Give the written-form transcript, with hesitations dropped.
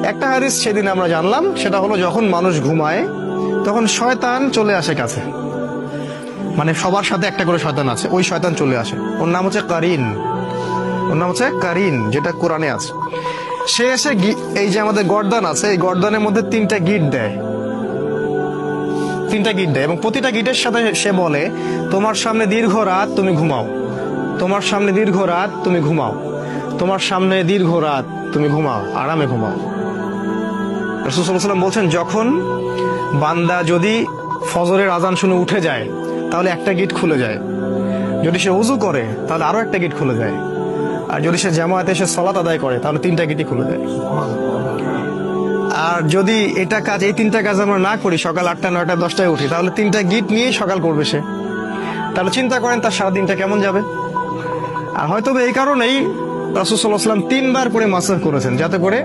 একটা হাদিস সেদিন আমরা জানলাম, সেটা হলো যখন মানুষ ঘুমায় তখন শয়তান চলে আসে কাছে, মানে সবার সাথে একটা করে শয়তান আছে, ওই শয়তান চলে আসে, ওর নাম হচ্ছে কারিন, ওর নাম হচ্ছে কারিন, যেটা কোরআনে আছে। সে এসে এই যে আমাদের গর্দান আছে, এই গর্দানের মধ্যে তিনটা গিট দেয়, তিনটা গিট দেয়, এবং প্রতিটা গিটের সাথে সে বলে তোমার সামনে দীর্ঘ রাত, তুমি ঘুমাও, তোমার সামনে দীর্ঘ রাত, তুমি ঘুমাও, তোমার সামনে দীর্ঘ রাত, তুমি ঘুমাও, আরামে ঘুমাও। রাসূল সাল্লাল্লাহু আলাইহি ওয়াসাল্লাম বলছেন, যখন বান্দা যদি ফজরের আজান শুনে উঠে যায় তাহলে একটা গিট খুলে যায়, যদি সে ওযু করে তাহলে আরো একটা গিট খুলে যায়, আর যদি সে জামায়াতে এসে সালাত আদায় করে তাহলে তিনটা গিটই খুলে যায়। আর যদি এটা কাজ, এই তিনটা কাজ আমরা না করি, সকাল 8টা 9টা 10টায় উঠি, তাহলে তিনটা গিট নিয়েই সকাল করবে সে। তাহলে চিন্তা করেন তার সারাদিনটা কেমন যাবে। আর হয়তো এই কারণেই রাসূল সাল্লাল্লাহু আলাইহি ওয়াসাল্লাম 3 বার করে মাসাহ করেছেন, যাতে করে